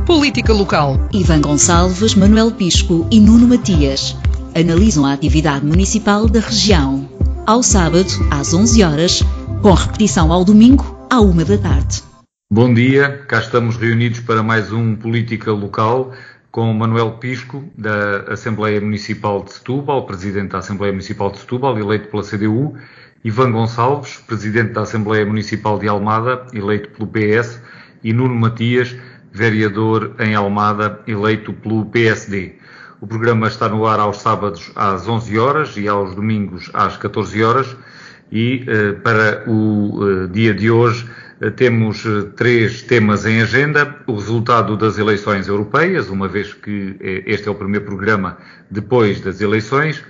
Política local. Ivan Gonçalves, Manuel Pisco e Nuno Matias analisam a atividade municipal da região. Ao sábado, às 11 horas, com repetição ao domingo, à 1 da tarde. Bom dia, cá estamos reunidos para mais um Política Local com Manuel Pisco, da Assembleia Municipal de Setúbal, Presidente da Assembleia Municipal de Setúbal, eleito pela CDU, Ivan Gonçalves, Presidente da Assembleia Municipal de Almada, eleito pelo PS, e Nuno Matias, Vereador em Almada, eleito pelo PSD. O programa está no ar aos sábados às 11 horas e aos domingos às 14 horas e para o dia de hoje temos 3 temas em agenda: o resultado das eleições europeias, uma vez que este é o primeiro programa depois das eleições,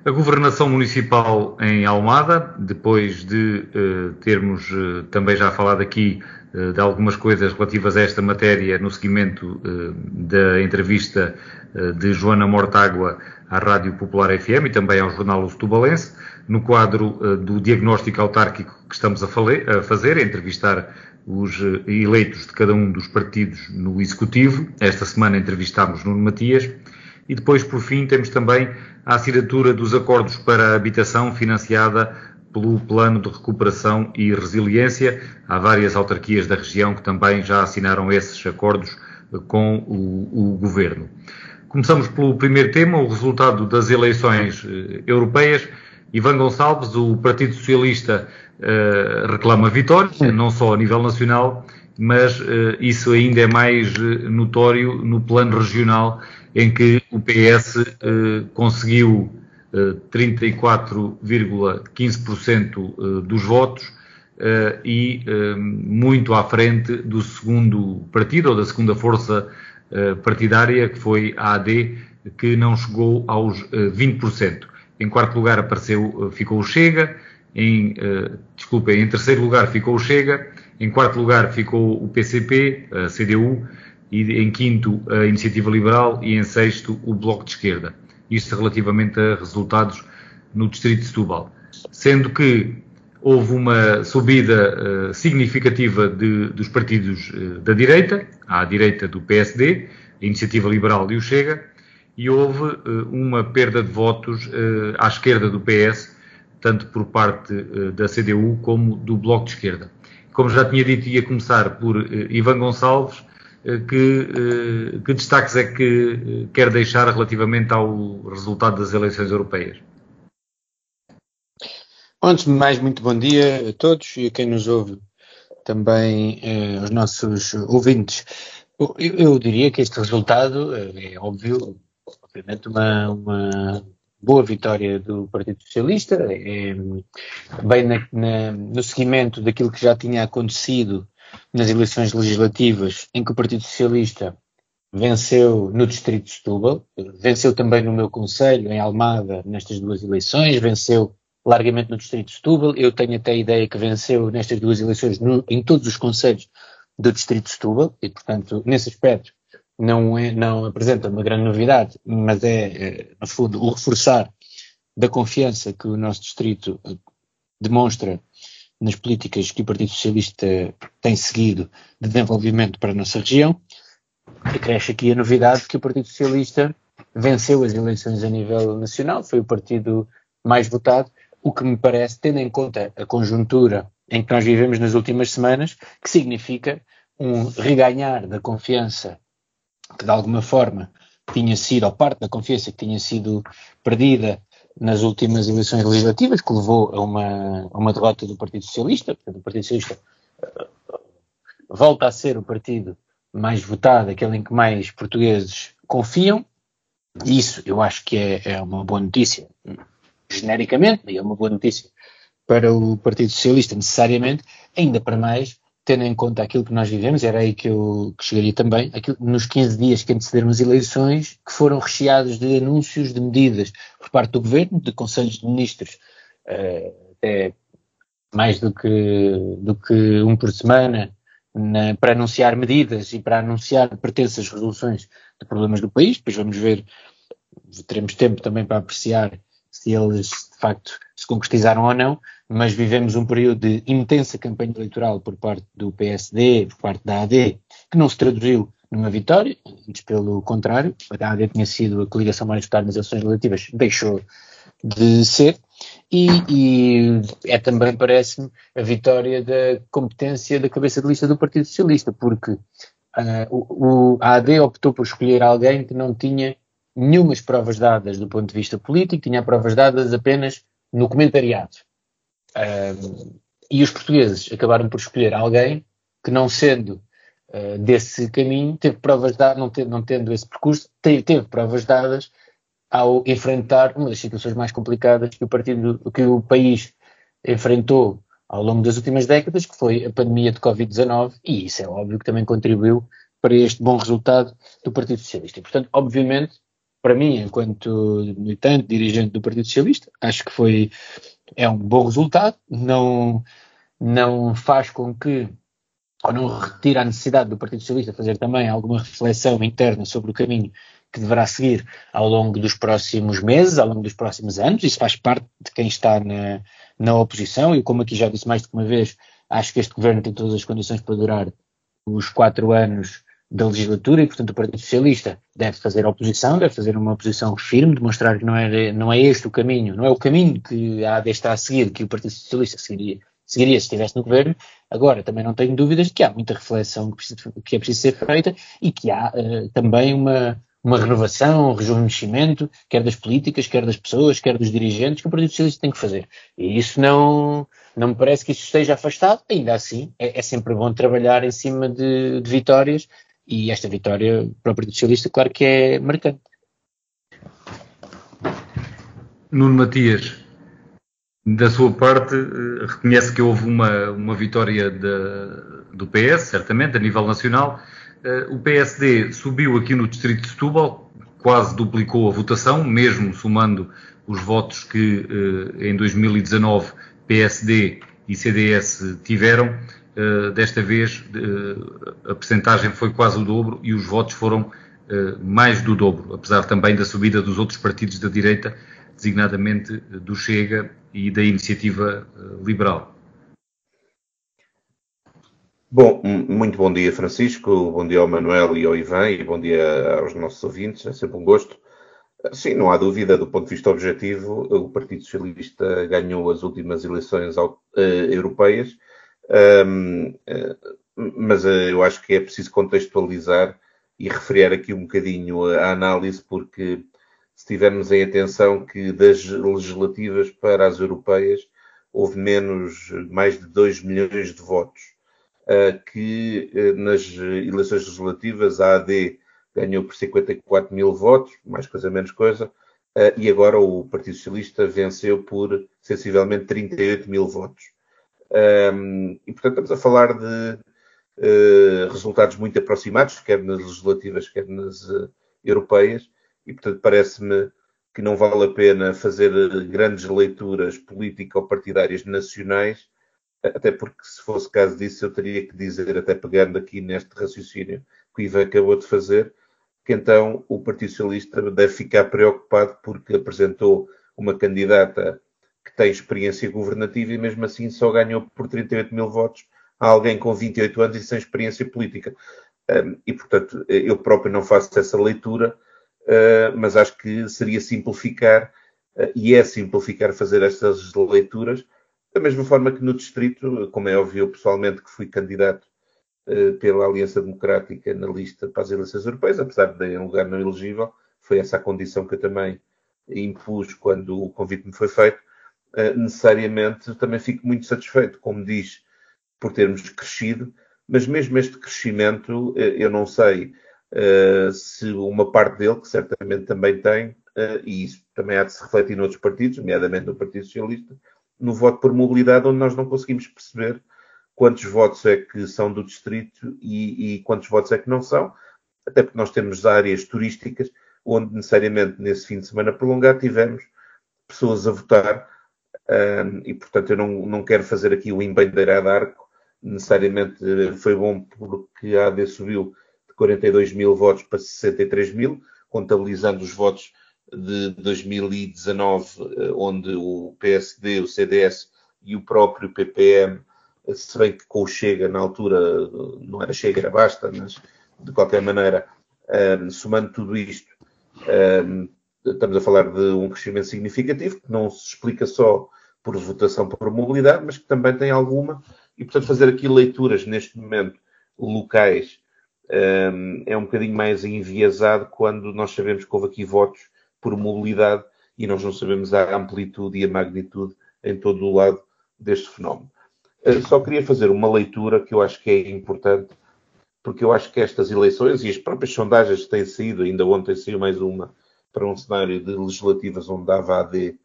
a governação municipal em Almada, depois de termos também já falado aqui de algumas coisas relativas a esta matéria no seguimento da entrevista de Joana Mortágua à Rádio Popular FM e também ao jornal O Setubalense, no quadro do diagnóstico autárquico que estamos a fazer, a entrevistar os eleitos de cada um dos partidos no Executivo. Esta semana entrevistámos Nuno Matias e depois, por fim, temos também a assinatura dos acordos para a habitação financiada pelo Plano de Recuperação e Resiliência. Há várias autarquias da região que também já assinaram esses acordos com o Governo. Começamos pelo primeiro tema, o resultado das eleições europeias. Ivan Gonçalves, o Partido Socialista reclama vitória, não só a nível nacional, mas isso ainda é mais notório no plano regional, em que o PS conseguiu 34,15% dos votos e muito à frente do segundo partido, ou da segunda força partidária, que foi a AD, que não chegou aos 20%. Em quarto lugar ficou o Chega, em terceiro lugar ficou o Chega, em quarto lugar ficou o PCP, a CDU, e em quinto a Iniciativa Liberal e em sexto o Bloco de Esquerda. Isto relativamente a resultados no Distrito de Setúbal. Sendo que houve uma subida significativa dos partidos da direita, à direita do PSD, a Iniciativa Liberal e o Chega, e houve uma perda de votos à esquerda do PS, tanto por parte da CDU como do Bloco de Esquerda. Como já tinha dito, ia começar por Ivan Gonçalves. Que destaques é que quer deixar relativamente ao resultado das eleições europeias? Antes de mais, muito bom dia a todos e a quem nos ouve, também aos nossos ouvintes. Eu diria que este resultado é óbvio, obviamente uma boa vitória do Partido Socialista, bem no seguimento daquilo que já tinha acontecido nas eleições legislativas, em que o Partido Socialista venceu no Distrito de Setúbal, venceu também no meu concelho, em Almada, nestas duas eleições, venceu largamente no Distrito de Setúbal. Eu tenho até a ideia que venceu nestas duas eleições em todos os concelhos do Distrito de Setúbal, e, portanto, nesse aspecto não apresenta uma grande novidade, mas no fundo, o reforçar da confiança que o nosso distrito demonstra nas políticas que o Partido Socialista tem seguido de desenvolvimento para a nossa região. Acresce aqui a novidade que o Partido Socialista venceu as eleições a nível nacional, foi o partido mais votado, o que me parece, tendo em conta a conjuntura em que nós vivemos nas últimas semanas, que significa um reganhar da confiança que de alguma forma tinha sido, ou parte da confiança que tinha sido perdida nas últimas eleições legislativas, que levou a uma derrota do Partido Socialista. Portanto, o Partido Socialista volta a ser o partido mais votado, aquele em que mais portugueses confiam, e isso eu acho que é uma boa notícia, genericamente, e é uma boa notícia para o Partido Socialista, necessariamente, ainda para mais, tendo em conta aquilo que nós vivemos. Era aí que eu chegaria também, nos 15 dias que antecederam as eleições, que foram recheados de anúncios de medidas por parte do Governo, de conselhos de ministros, até mais do que um por semana, para anunciar medidas e para anunciar pretensas resoluções de problemas do país. Depois vamos ver, teremos tempo também para apreciar se eles de facto se concretizaram ou não, mas vivemos um período de intensa campanha eleitoral por parte do PSD, por parte da AD, que não se traduziu numa vitória, antes pelo contrário, a AD tinha sido a coligação mais votada nas eleições legislativas, deixou de ser, e é também, parece-me, a vitória da competência da cabeça de lista do Partido Socialista, porque a AD optou por escolher alguém que não tinha nenhumas provas dadas do ponto de vista político, tinha provas dadas apenas no comentariado. E os portugueses acabaram por escolher alguém que, não sendo desse caminho, teve provas dadas, não tendo esse percurso, teve provas dadas ao enfrentar uma das situações mais complicadas que o país enfrentou ao longo das últimas décadas, que foi a pandemia de Covid-19, e isso é óbvio que também contribuiu para este bom resultado do Partido Socialista. E, portanto, obviamente, para mim, enquanto militante, dirigente do Partido Socialista, acho que é um bom resultado, não faz com que, ou não retira a necessidade do Partido Socialista fazer também alguma reflexão interna sobre o caminho que deverá seguir ao longo dos próximos meses, ao longo dos próximos anos. Isso faz parte de quem está na oposição, e como aqui já disse mais do que uma vez, acho que este governo tem todas as condições para durar os 4 anos da legislatura, e portanto o Partido Socialista deve fazer oposição, deve fazer uma oposição firme, demonstrar que não é este o caminho, não é o caminho que a AD está a seguir, que o Partido Socialista seguiria se estivesse no governo. Agora, também não tenho dúvidas de que há muita reflexão que é preciso ser feita, e que há também uma renovação, um rejuvenescimento, quer das políticas, quer das pessoas, quer dos dirigentes, que o Partido Socialista tem que fazer. E isso não me parece que isso esteja afastado. Ainda assim, é sempre bom trabalhar em cima de vitórias, e esta vitória para o Partido Socialista, claro que é marcante. Nuno Matias, da sua parte, reconhece que houve uma vitória do PS, certamente, a nível nacional. O PSD subiu aqui no distrito de Setúbal, quase duplicou a votação, mesmo somando os votos que em 2019 PSD e CDS tiveram. Desta vez a percentagem foi quase o dobro e os votos foram mais do dobro, apesar também da subida dos outros partidos da direita, designadamente do Chega e da Iniciativa Liberal. Bom, muito bom dia, Francisco, bom dia ao Manuel e ao Ivan, e bom dia aos nossos ouvintes, é sempre um gosto. Sim, não há dúvida, do ponto de vista objetivo, o Partido Socialista ganhou as últimas eleições europeias, mas eu acho que é preciso contextualizar e refriar aqui um bocadinho a análise, porque se tivermos em atenção que das legislativas para as europeias houve mais de 2 milhões de votos, que nas eleições legislativas a AD ganhou por 54 mil votos, mais coisa menos coisa, e agora o Partido Socialista venceu por sensivelmente 38 mil votos. E portanto estamos a falar de resultados muito aproximados, quer nas legislativas, quer nas europeias, e portanto parece-me que não vale a pena fazer grandes leituras político-partidárias nacionais, até porque, se fosse caso disso, eu teria que dizer, até pegando aqui neste raciocínio que o Ivan acabou de fazer, que então o Partido Socialista deve ficar preocupado porque apresentou uma candidata que tem experiência governativa e mesmo assim só ganhou por 38 mil votos a alguém com 28 anos e sem experiência política. E, portanto, eu próprio não faço essa leitura, mas acho que seria simplificar, e é simplificar fazer estas leituras, da mesma forma que no distrito, como é óbvio, eu pessoalmente que fui candidato pela Aliança Democrática na lista para as eleições europeias, apesar de em lugar não elegível, foi essa a condição que eu também impus quando o convite me foi feito. Necessariamente também fico muito satisfeito, como diz, por termos crescido, mas mesmo este crescimento, eu não sei se uma parte dele, que certamente também tem, e isso também há de se refletir noutros partidos, nomeadamente no Partido Socialista, no voto por mobilidade, onde nós não conseguimos perceber quantos votos é que são do distrito e quantos votos é que não são, até porque nós temos áreas turísticas onde necessariamente nesse fim de semana prolongado tivemos pessoas a votar, e portanto eu não quero fazer aqui o embandeirado arco. Necessariamente foi bom porque a AD subiu de 42 mil votos para 63 mil, contabilizando os votos de 2019, onde o PSD, o CDS e o próprio PPM, se bem que com o Chega, na altura, não era Chega, era Basta, mas de qualquer maneira, somando tudo isto, estamos a falar de um crescimento significativo, que não se explica só por votação por mobilidade, mas que também tem alguma, e portanto fazer aqui leituras neste momento locais é um bocadinho mais enviesado quando nós sabemos que houve aqui votos por mobilidade e nós não sabemos a amplitude e a magnitude em todo o lado deste fenómeno. Só queria fazer uma leitura que eu acho que é importante, porque eu acho que estas eleições e as próprias sondagens que têm saído, ainda ontem saiu mais uma, para um cenário de legislativas onde dava a AD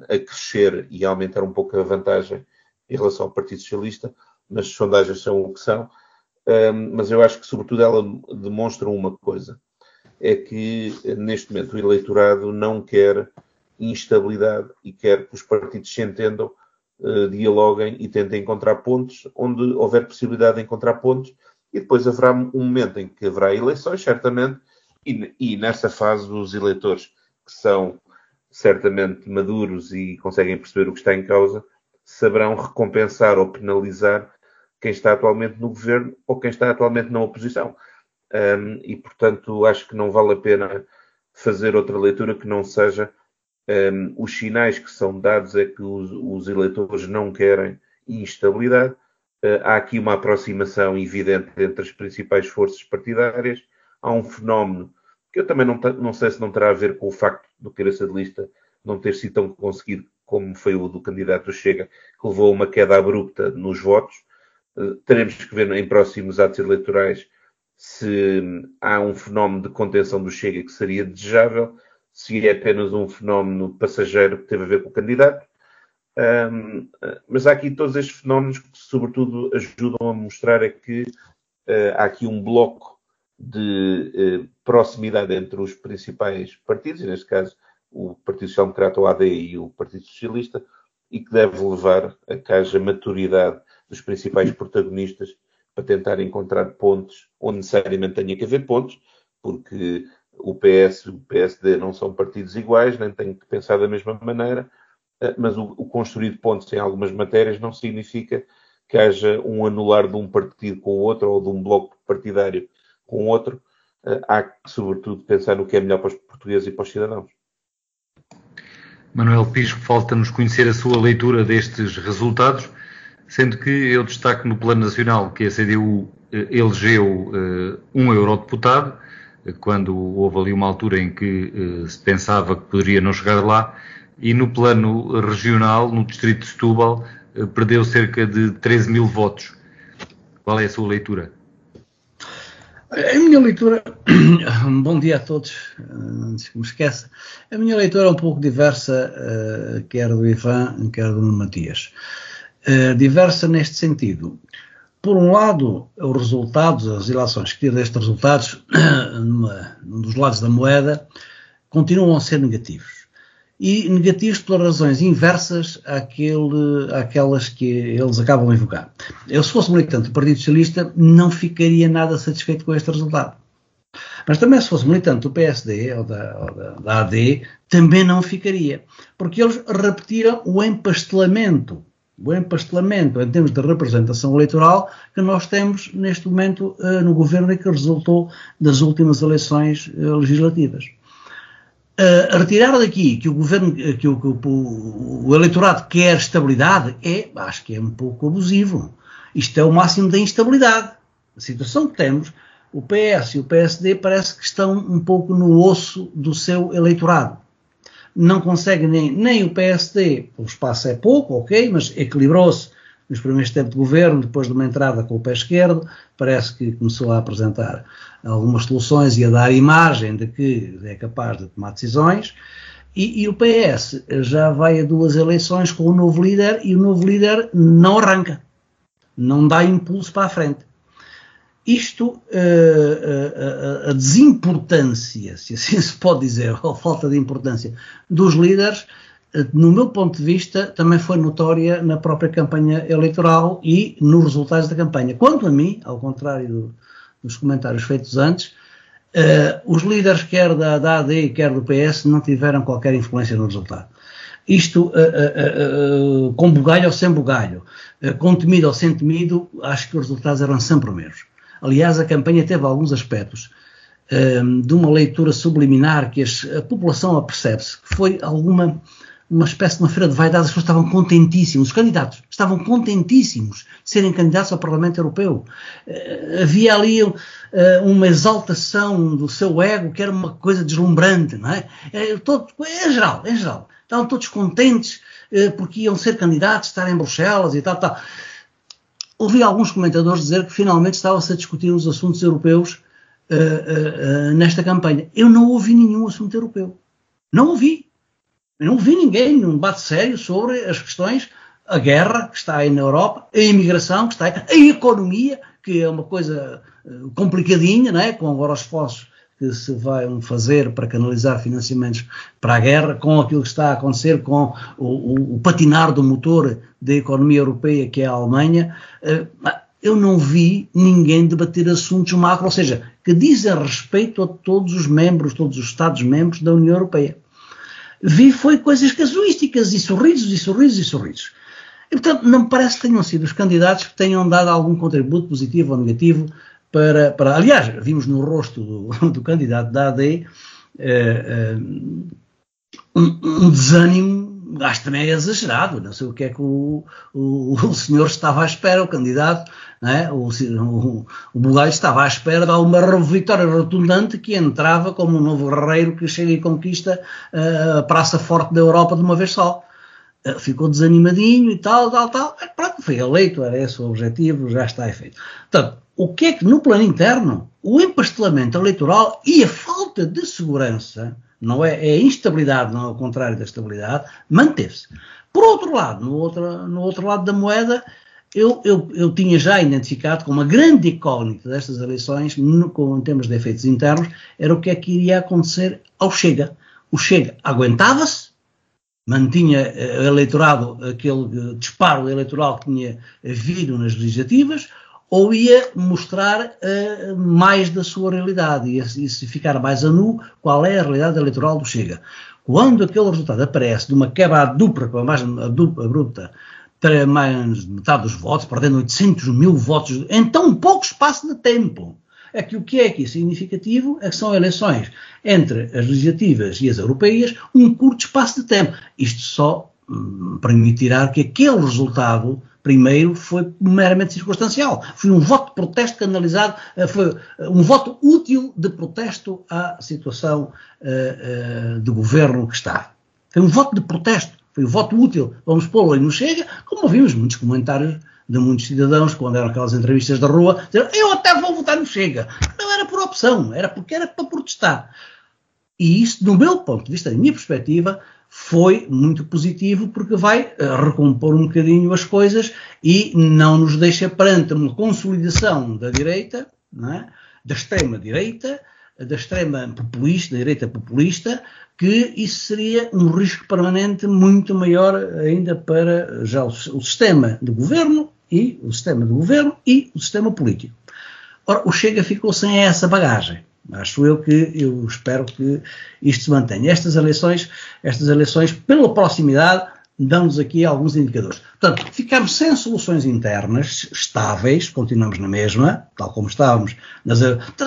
a crescer e a aumentar um pouco a vantagem em relação ao Partido Socialista, mas as sondagens são o que são. Mas eu acho que, sobretudo, ela demonstra uma coisa, é que, neste momento, o eleitorado não quer instabilidade e quer que os partidos se entendam, dialoguem e tentem encontrar pontos onde houver possibilidade de encontrar pontos, e depois haverá um momento em que haverá eleições, certamente, e nessa fase os eleitores que são certamente maduros e conseguem perceber o que está em causa, saberão recompensar ou penalizar quem está atualmente no governo ou quem está atualmente na oposição. E, portanto, acho que não vale a pena fazer outra leitura que não seja os sinais que são dados é que os eleitores não querem instabilidade. Há aqui uma aproximação evidente entre as principais forças partidárias. Há um fenómeno que eu também não sei se não terá a ver com o facto do cabeça de lista não ter sido tão conseguido como foi o do candidato do Chega, que levou a uma queda abrupta nos votos. Teremos que ver em próximos atos eleitorais se há um fenómeno de contenção do Chega que seria desejável, se é apenas um fenómeno passageiro que teve a ver com o candidato. Mas há aqui todos estes fenómenos que, sobretudo, ajudam a mostrar é que há aqui um bloco de proximidade entre os principais partidos, e neste caso o Partido Social Democrata, o AD e o Partido Socialista, e que deve levar a que haja maturidade dos principais protagonistas para tentar encontrar pontos onde necessariamente tenha que haver pontos, porque o PS e o PSD não são partidos iguais, nem têm que pensar da mesma maneira, mas o construir pontos em algumas matérias não significa que haja um anular de um partido com o outro ou de um bloco partidário com o outro. Há que, sobretudo, pensar no que é melhor para os portugueses e para os cidadãos. Manuel Pisco, falta-nos conhecer a sua leitura destes resultados, sendo que eu destaco no plano nacional que a CDU elegeu um eurodeputado, quando houve ali uma altura em que se pensava que poderia não chegar lá, e no plano regional, no distrito de Setúbal, perdeu cerca de 13 mil votos. Qual é a sua leitura? A minha leitura, bom dia a todos, antes que me esqueça, a minha leitura é um pouco diversa, quer do Ivan, quer do Matias. Diversa neste sentido. Por um lado, os resultados, as eleições que tiram estes resultados, num dos lados da moeda, continuam a ser negativos. E negativos pelas razões inversas àquelas que eles acabam de invocar. Eu, se fosse militante do Partido Socialista, não ficaria nada satisfeito com este resultado. Mas também, se fosse militante do PSD ou da AD, também não ficaria. Porque eles repetiram o empastelamento em termos de representação eleitoral que nós temos neste momento no governo e que resultou das últimas eleições legislativas. Retirar daqui que o governo, que o eleitorado quer estabilidade, acho que é um pouco abusivo. Isto é o máximo da instabilidade. A situação que temos, o PS e o PSD parece que estão um pouco no osso do seu eleitorado. Não consegue nem o PSD, o espaço é pouco, ok, mas equilibrou-se nos primeiros tempos de governo, depois de uma entrada com o pé esquerdo, parece que começou a apresentar algumas soluções e a dar imagem de que é capaz de tomar decisões, e o PS já vai a 2 eleições com o novo líder, e o novo líder não arranca, não dá impulso para a frente. Isto, a desimportância, se assim se pode dizer, ou a falta de importância dos líderes, no meu ponto de vista, também foi notória na própria campanha eleitoral e nos resultados da campanha. Quanto a mim, ao contrário dos comentários feitos antes, os líderes, quer da AD, quer do PS, não tiveram qualquer influência no resultado. Isto, com bugalho ou sem bugalho, com temido ou sem temido, acho que os resultados eram sempre os mesmos. Aliás, a campanha teve alguns aspectos de uma leitura subliminar que a população apercebe-se, que foi uma espécie de uma feira de vaidade. As pessoas estavam contentíssimos, os candidatos estavam contentíssimos de serem candidatos ao Parlamento Europeu. Havia ali uma exaltação do seu ego que era uma coisa deslumbrante, não é? Em geral, estavam todos contentes porque iam ser candidatos, estar em Bruxelas e tal. Ouvi alguns comentadores dizer que finalmente estava-se a discutir os assuntos europeus nesta campanha. Eu não ouvi nenhum assunto europeu. Não ouvi. Eu não vi ninguém num debate sério sobre as questões, a guerra que está aí na Europa, a imigração que está aí, a economia, que é uma coisa complicadinha, não é? Com agora os esforços que se vão fazer para canalizar financiamentos para a guerra, com aquilo que está a acontecer com o patinar do motor da economia europeia, que é a Alemanha. Eu não vi ninguém debater assuntos macro, ou seja, que dizem respeito a todos os membros, todos os Estados-membros da União Europeia. Vi foi coisas casuísticas e sorrisos. E, portanto, não me parece que tenham sido os candidatos que tenham dado algum contributo positivo ou negativo para aliás, vimos no rosto do candidato da AD um desânimo, acho que também é exagerado, não sei o que é que o senhor estava à espera, o candidato, não é? O Bugalho estava à espera de uma vitória rotundante que entrava como um novo guerreiro que chega e conquista a praça forte da Europa de uma vez só. Ficou desanimadinho e tal. Pronto, foi eleito, era esse o objetivo, já está feito. Portanto, o que é que no plano interno, o empastelamento eleitoral e a falta de segurança, não é a instabilidade, não é o contrário da estabilidade, manteve-se. Por outro lado, no outro lado da moeda, eu tinha já identificado como uma grande incógnita destas eleições, em termos de efeitos internos, era o que é que iria acontecer ao Chega. O Chega aguentava-se, mantinha o eleitorado, aquele disparo eleitoral que tinha havido nas legislativas, ou ia mostrar mais da sua realidade, e se ficar mais a nu, qual é a realidade eleitoral do Chega. Quando aquele resultado aparece de uma quebra dupla, com a margem abrupta, mais de metade dos votos, perdendo 800 mil votos em tão pouco espaço de tempo, é que o que é aqui significativo é que são eleições entre as legislativas e as europeias, um curto espaço de tempo. Isto só permitirá que aquele resultado primeiro foi meramente circunstancial. Foi um voto de protesto canalizado, foi um voto útil de protesto à situação de governo que está. Foi um voto de protesto, foi um voto útil. Vamos pô-lo aí no Chega, como ouvimos muitos comentários de muitos cidadãos, quando eram aquelas entrevistas da rua, dizer, eu até vou votar no Chega. Não era por opção, era porque era para protestar. E isso, do meu ponto de vista, da minha perspectiva, foi muito positivo, porque vai recompor um bocadinho as coisas e não nos deixa perante uma consolidação da direita, não é? Da extrema-direita, da extrema populista, da direita populista, que isso seria um risco permanente muito maior ainda para já o sistema de governo e o sistema político. Ora, o Chega ficou sem essa bagagem. Acho eu espero que isto se mantenha. Estas eleições, pela proximidade, dão-nos aqui alguns indicadores. Portanto, ficamos sem soluções internas estáveis, continuamos na mesma, tal como estávamos.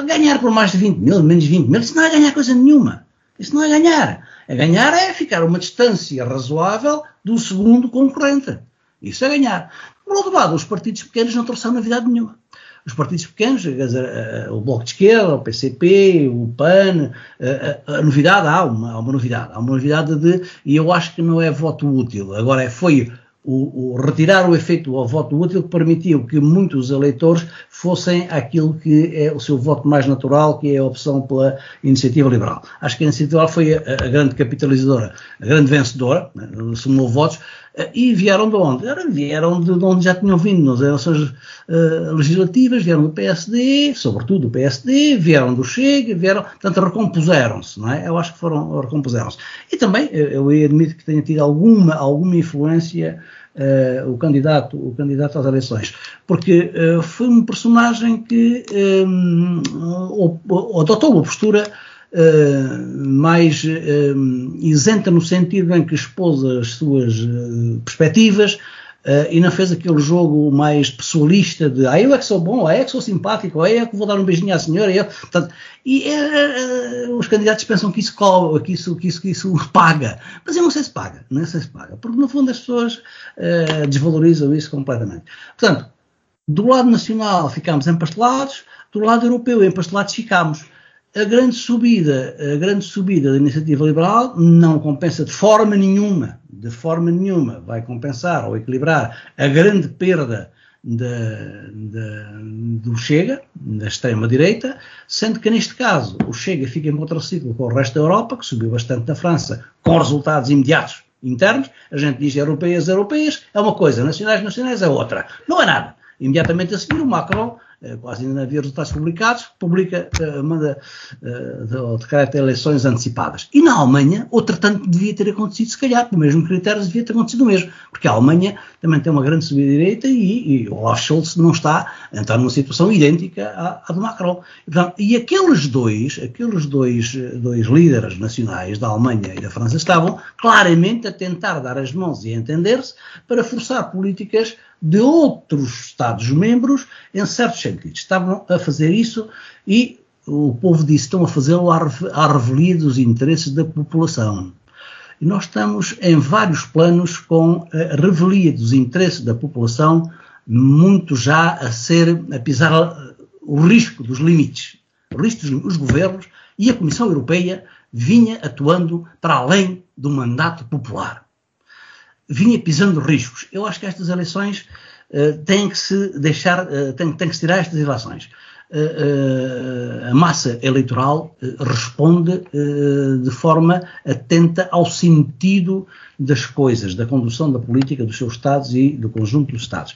Ganhar por mais de 20 mil, menos 20 mil, isso não é ganhar coisa nenhuma. Isso não é ganhar. Ganhar é ficar a uma distância razoável do segundo concorrente. Isso é ganhar. Por outro lado, os partidos pequenos não trouxeram novidade nenhuma. Os partidos pequenos, quer dizer, o Bloco de Esquerda, o PCP, o PAN, a novidade, há uma novidade e eu acho que não é voto útil. Agora foi o retirar o efeito ao voto útil que permitiu que muitos eleitores fossem aquilo que é o seu voto mais natural, que é a opção pela iniciativa liberal. Acho que a iniciativa liberal foi a grande capitalizadora, a grande vencedora, somou votos, e vieram de onde? Vieram de onde já tinham vindo nas eleições legislativas, vieram do PSD, sobretudo do PSD, vieram do Chega, portanto recompuseram-se, não é? Eu acho que recompuseram-se. E também, eu admito que tenha tido alguma influência o candidato às eleições, porque foi um personagem que adotou uma postura mais isenta no sentido em que expôs as suas perspectivas, e não fez aquele jogo mais pessoalista de eu é que sou bom, eu é que sou simpático, eu é que vou dar um beijinho à senhora. Os candidatos pensam que isso cobra, que isso paga. Mas eu não sei se paga, porque no fundo as pessoas desvalorizam isso completamente. Portanto, do lado nacional ficámos empastelados, do lado europeu empastelados ficámos. A grande subida da iniciativa liberal não compensa de forma nenhuma, vai compensar ou equilibrar a grande perda do Chega, da extrema-direita, sendo que neste caso o Chega fica em contraciclo com o resto da Europa, que subiu bastante na França, com resultados imediatos internos. A gente diz europeias é uma coisa, nacionais é outra. Não é nada. Imediatamente a seguir o Macron, quase ainda não havia resultados publicados, manda decreta eleições antecipadas. E na Alemanha, outro tanto devia ter acontecido, se calhar, por mesmo critério devia ter acontecido o mesmo, porque a Alemanha também tem uma grande subida direita e o Olaf Scholz não está numa situação idêntica à do Macron. E aqueles dois líderes nacionais da Alemanha e da França estavam claramente a tentar dar as mãos e a entender-se para forçar políticas de outros Estados-membros em certos sentidos. Estavam a fazer isso e o povo disse, estão a fazê-lo à revelia dos interesses da população. E nós estamos em vários planos com a revelia dos interesses da população, muito já a pisar o risco dos limites. Os governos e a Comissão Europeia vinha atuando para além do mandato popular. Vinha pisando riscos. Eu acho que estas eleições tem que se tirar estas eleições. A massa eleitoral responde de forma atenta ao sentido das coisas, da condução da política dos seus Estados e do conjunto dos Estados.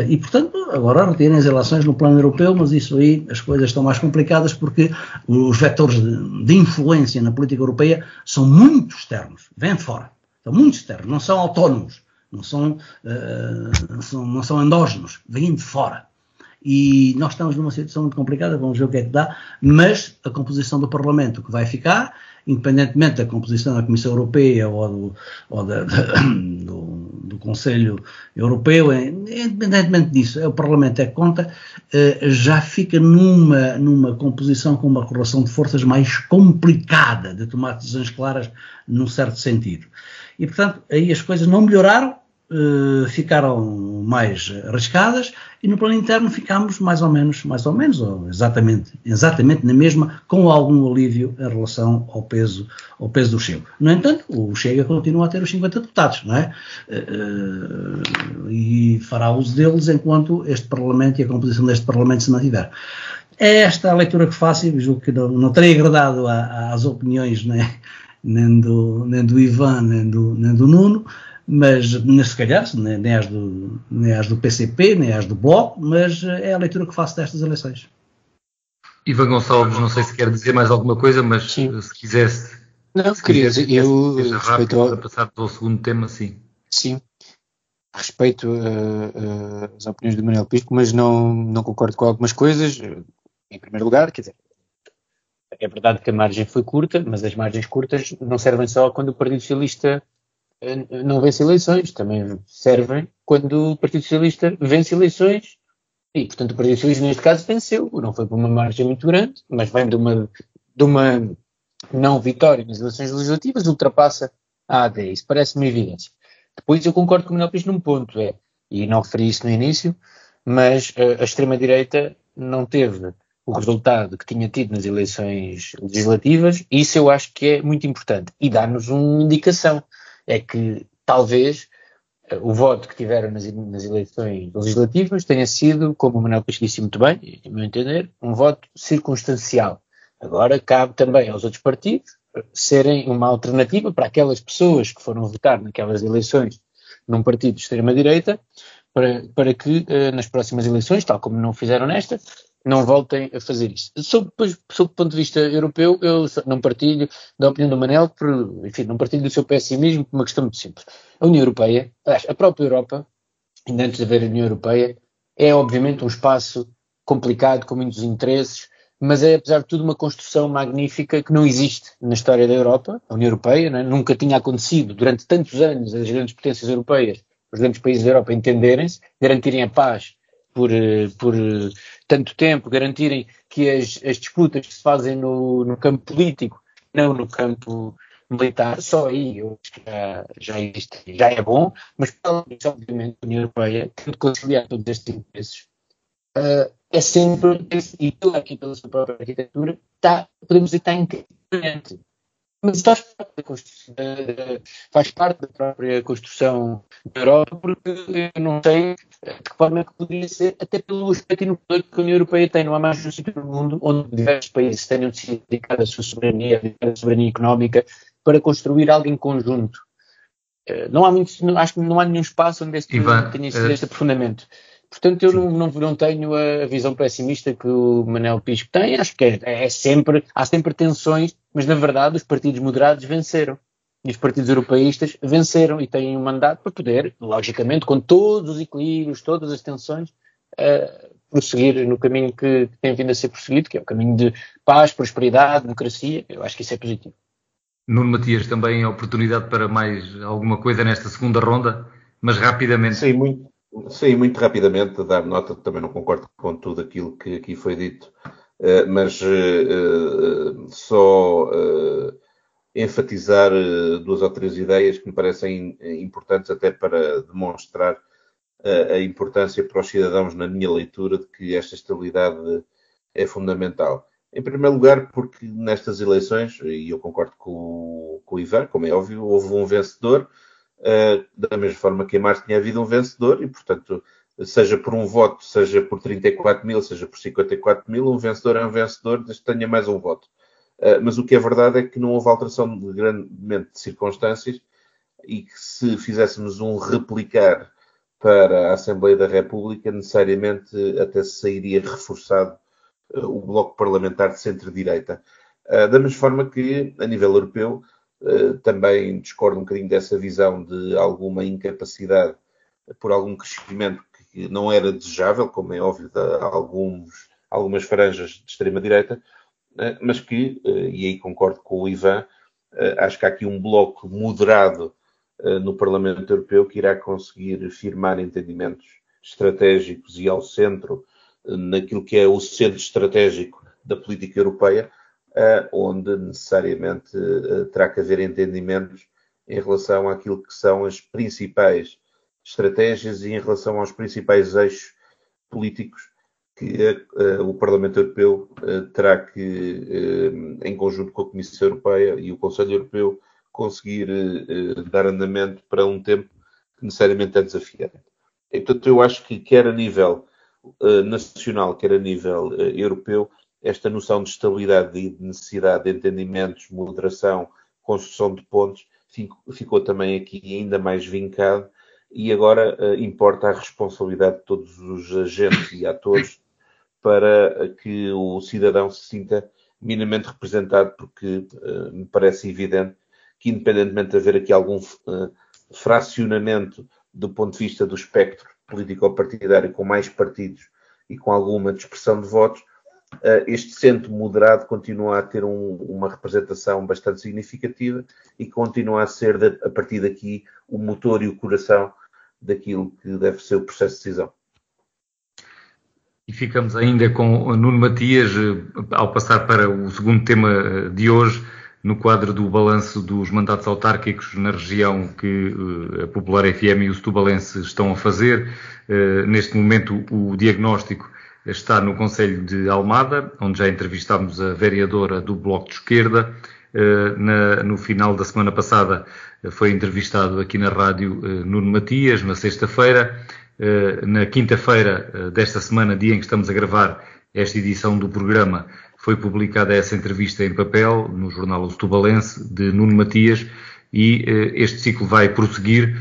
E, portanto, agora retirem as eleições no plano europeu, mas isso aí, as coisas estão mais complicadas porque os vetores de influência na política europeia são muito externos, vêm de fora. São muito externos, não são autónomos, não são endógenos, vêm de fora. E nós estamos numa situação muito complicada, vamos ver o que é que dá, mas a composição do Parlamento que vai ficar, independentemente da composição da Comissão Europeia ou do Conselho Europeu, independentemente disso, o Parlamento é que conta, já fica numa composição com uma correlação de forças mais complicada de tomar decisões claras num certo sentido. E, portanto, aí as coisas não melhoraram, ficaram mais arriscadas e no plano interno ficámos mais ou menos, ou exatamente na mesma, com algum alívio em relação ao peso do Chega. No entanto, o Chega continua a ter os 50 deputados, não é? E fará uso deles enquanto este Parlamento e a composição deste Parlamento se mantiver. É esta a leitura que faço e julgo que não terei agradado às opiniões, né? nem do Ivan, nem do Nuno, mas se calhar nem as do PCP, nem as do Bloco, mas é a leitura que faço destas eleições. Ivan Gonçalves, não sei se quer dizer mais alguma coisa, mas sim, se quisesse... Não, queria dizer, eu respeito para passar para o segundo tema, sim. Sim, respeito as opiniões do Manuel Pisco, mas não concordo com algumas coisas. Em primeiro lugar, quer dizer, é verdade que a margem foi curta, mas as margens curtas não servem só quando o Partido Socialista não vence eleições, também servem quando o Partido Socialista vence eleições e, portanto, o Partido Socialista neste caso venceu, não foi por uma margem muito grande, mas vem de uma não vitória nas eleições legislativas, ultrapassa a AD, isso parece uma evidência. Depois eu concordo com o Manuel Pisco num ponto, e não referi isso no início, mas a extrema-direita não teve o resultado que tinha tido nas eleições legislativas, e isso eu acho que é muito importante, e dá-nos uma indicação, é que talvez o voto que tiveram nas eleições legislativas tenha sido, como o Manuel Pisco disse muito bem, a meu entender, um voto circunstancial. Agora cabe também aos outros partidos serem uma alternativa para aquelas pessoas que foram votar naquelas eleições num partido de extrema-direita, para que nas próximas eleições, tal como não fizeram nesta, não voltem a fazer isso. Sob o ponto de vista europeu, eu não partilho da opinião do Manel, não partilho do seu pessimismo por uma questão muito simples. A União Europeia, a própria Europa, ainda antes de haver a União Europeia, é obviamente um espaço complicado, com muitos interesses, mas é, apesar de tudo, uma construção magnífica que não existe na história da Europa. A União Europeia, né? Nunca tinha acontecido durante tantos anos as grandes potências europeias os grandes países da Europa entenderem-se, garantirem a paz por tanto tempo, garantirem que as disputas que se fazem no campo político, não no campo militar, só aí eu acho que já existe, já é bom, mas obviamente a União Europeia, tendo conciliar todos estes interesses, é sempre, e pela sua própria arquitetura, podemos dizer que está independente. Mas faz parte da própria construção da Europa, porque eu não sei de que forma é que poderia ser, até pelo aspecto inovador que a União Europeia tem. Não há mais um sítio no mundo onde diversos países tenham de se dedicar a sua soberania, a soberania económica, para construir algo em conjunto. Acho que não há nenhum espaço onde tenha sido este aprofundamento. Portanto, eu não tenho a visão pessimista que o Manuel Pisco tem. Acho que há sempre tensões, mas na verdade os partidos moderados venceram. E os partidos europeístas venceram e têm um mandato para poder, logicamente, com todos os equilíbrios, todas as tensões, prosseguir no caminho que tem vindo a ser prosseguido, que é o caminho de paz, prosperidade, democracia. Eu acho que isso é positivo. Nuno Matias, também a oportunidade para mais alguma coisa nesta segunda ronda, mas rapidamente. Sim, muito rapidamente, dar nota, também não concordo com tudo aquilo que aqui foi dito, mas só enfatizar duas ou três ideias que me parecem importantes até para demonstrar a importância para os cidadãos, na minha leitura, de que esta estabilidade é fundamental. Em primeiro lugar, porque nestas eleições, e eu concordo com o Ivan, como é óbvio, houve um vencedor. Da mesma forma que em março tinha havido um vencedor e, portanto, seja por um voto, seja por 34 mil, seja por 54 mil, um vencedor é um vencedor, desde que tenha mais um voto. Mas o que é verdade é que não houve alteração grandemente de circunstâncias e que se fizéssemos um replicar para a Assembleia da República, necessariamente até se sairia reforçado o bloco parlamentar de centro-direita. Da mesma forma que, a nível europeu, também discordo um bocadinho dessa visão de alguma incapacidade por algum crescimento que não era desejável, como é óbvio, de algumas franjas de extrema-direita, mas que, e aí concordo com o Ivan, acho que há aqui um bloco moderado no Parlamento Europeu que irá conseguir firmar entendimentos estratégicos e ao centro, naquilo que é o centro estratégico da política europeia, onde necessariamente terá que haver entendimentos em relação àquilo que são as principais estratégias e em relação aos principais eixos políticos que o Parlamento Europeu terá que, em conjunto com a Comissão Europeia e o Conselho Europeu, conseguir dar andamento para um tempo que necessariamente é desafiante. E, portanto, eu acho que quer a nível nacional, quer a nível europeu, esta noção de estabilidade e de necessidade de entendimentos, moderação, construção de pontos, ficou também aqui ainda mais vincado e agora importa a responsabilidade de todos os agentes e atores para que o cidadão se sinta minimamente representado, porque me parece evidente que, independentemente de haver aqui algum fracionamento do ponto de vista do espectro político-partidário com mais partidos e com alguma dispersão de votos, este centro moderado continua a ter uma representação bastante significativa e continua a ser, a partir daqui, o motor e o coração daquilo que deve ser o processo de decisão. E ficamos ainda com Nuno Matias, ao passar para o segundo tema de hoje, no quadro do balanço dos mandatos autárquicos na região que a Popular FM e o Setubalense estão a fazer. Neste momento, o diagnóstico está no Concelho de Almada, onde já entrevistámos a vereadora do Bloco de Esquerda. No final da semana passada foi entrevistado aqui na rádio Nuno Matias, na sexta-feira. Na quinta-feira desta semana, dia em que estamos a gravar esta edição do programa, foi publicada essa entrevista em papel no jornal O Setubalense de Nuno Matias e este ciclo vai prosseguir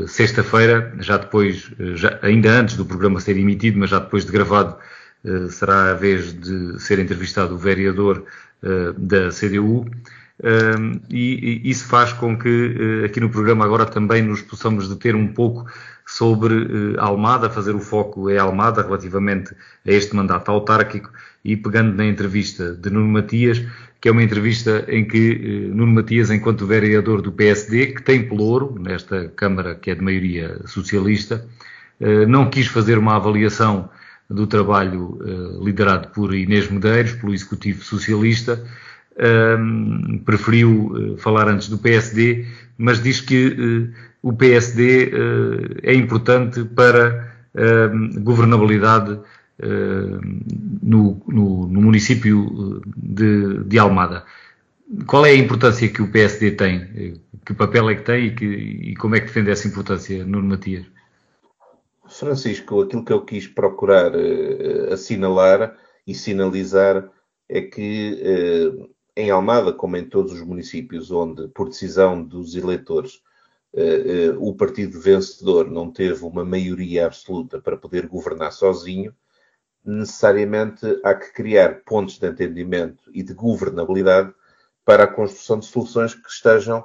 sexta-feira, ainda antes do programa ser emitido, mas já depois de gravado, será a vez de ser entrevistado o vereador da CDU. E isso faz com que aqui no programa agora também nos possamos deter um pouco sobre Almada, fazer o foco em Almada relativamente a este mandato autárquico e pegando na entrevista de Nuno Matias, que é uma entrevista em que Nuno Matias, enquanto vereador do PSD, que tem pelouro nesta Câmara, que é de maioria socialista, não quis fazer uma avaliação do trabalho liderado por Inês Medeiros, pelo Executivo Socialista, preferiu falar antes do PSD, mas diz que o PSD é importante para a governabilidade no município de Almada. Qual é a importância que o PSD tem? Que papel é que tem e como é que defende essa importância, Nuno Matias? Francisco, aquilo que eu quis procurar assinalar e sinalizar é que em Almada, como em todos os municípios onde, por decisão dos eleitores, o partido vencedor não teve uma maioria absoluta para poder governar sozinho, necessariamente há que criar pontos de entendimento e de governabilidade para a construção de soluções que estejam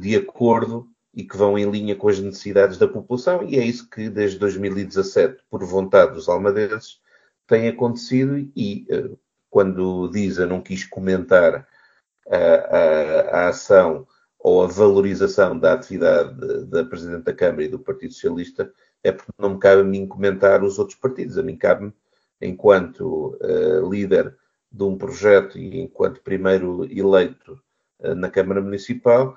de acordo e que vão em linha com as necessidades da população, e é isso que desde 2017, por vontade dos almadenses, tem acontecido. E quando diz eu não quis comentar a ação ou a valorização da atividade da Presidente da Câmara e do Partido Socialista, é porque não me cabe a mim comentar os outros partidos. A mim cabe-me, enquanto líder de um projeto e enquanto primeiro eleito na Câmara Municipal,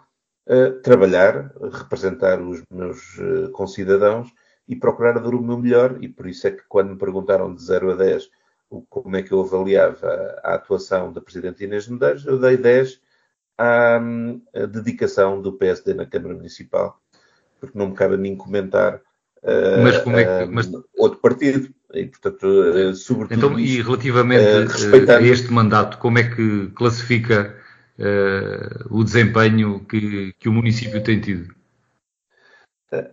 trabalhar, representar os meus concidadãos e procurar dar o meu melhor. E por isso é que quando me perguntaram de 0 a 10 como é que eu avaliava a atuação da Presidente Inês Medeiros, eu dei 10 à dedicação do PSD na Câmara Municipal, porque não me cabe a mim comentar outro partido. E, portanto, sobretudo então, e relativamente a este mandato, como é que classifica o desempenho que o município tem tido?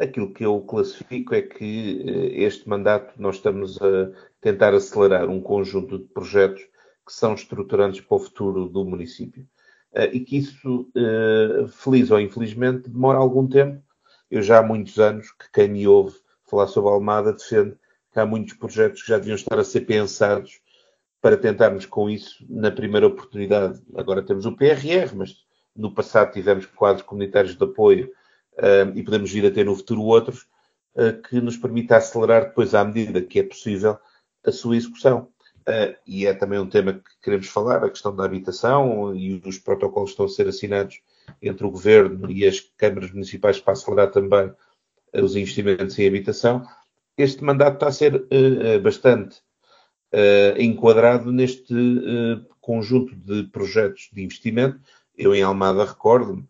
Aquilo que eu classifico é que este mandato nós estamos a tentar acelerar um conjunto de projetos que são estruturantes para o futuro do município. E que isso, feliz ou infelizmente, demora algum tempo. Eu já há muitos anos, que quem me ouve falar sobre Almada defende que há muitos projetos que já deviam estar a ser pensados para tentarmos com isso na primeira oportunidade. Agora temos o PRR, mas no passado tivemos quadros comunitários de apoio e podemos vir a ter no futuro outros que nos permita acelerar depois, à medida que é possível, a sua execução. E é também um tema que queremos falar, a questão da habitação e os protocolos que estão a ser assinados entre o Governo e as câmaras municipais para acelerar também os investimentos em habitação. Este mandato está a ser bastante enquadrado neste conjunto de projetos de investimento. Eu em Almada recordo-me,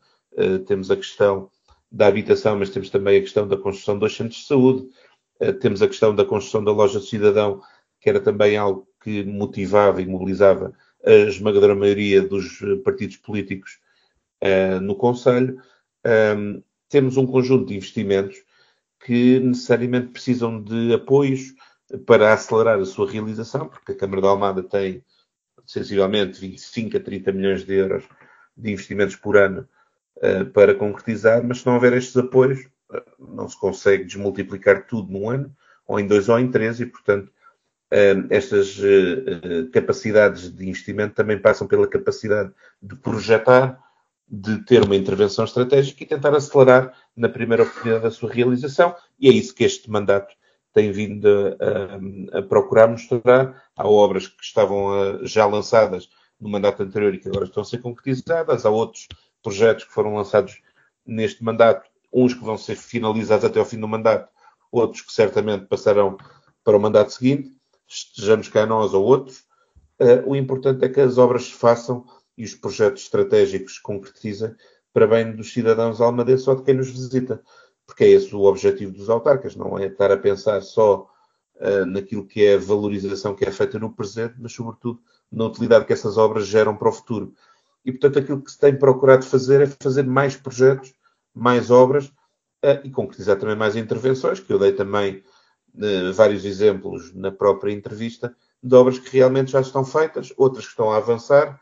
temos a questão da habitação, mas temos também a questão da construção dos centros de saúde, temos a questão da construção da loja do cidadão, que era também algo que motivava e mobilizava a esmagadora maioria dos partidos políticos no Conselho. Temos um conjunto de investimentos que necessariamente precisam de apoios para acelerar a sua realização, porque a Câmara de Almada tem sensivelmente 25 a 30 milhões de euros de investimentos por ano para concretizar, mas se não houver estes apoios, não se consegue desmultiplicar tudo num ano, ou em 2 ou em 3, e portanto estas capacidades de investimento também passam pela capacidade de projetar, de ter uma intervenção estratégica e tentar acelerar na primeira oportunidade a sua realização, e é isso que este mandato tem vindo a procurar mostrar. Há obras que estavam já lançadas no mandato anterior e que agora estão a ser concretizadas, há outros projetos que foram lançados neste mandato, uns que vão ser finalizados até ao fim do mandato, outros que certamente passarão para o mandato seguinte, estejamos cá nós ou outros. O importante é que as obras se façam e os projetos estratégicos se concretizem para bem dos cidadãos almadenses ou de quem nos visita, porque é esse o objetivo dos autarcas, não é estar a pensar só naquilo que é a valorização que é feita no presente, mas sobretudo na utilidade que essas obras geram para o futuro. E, portanto, aquilo que se tem procurado fazer é fazer mais projetos, mais obras e concretizar também mais intervenções, que eu dei também vários exemplos na própria entrevista, de obras que realmente já estão feitas, outras que estão a avançar,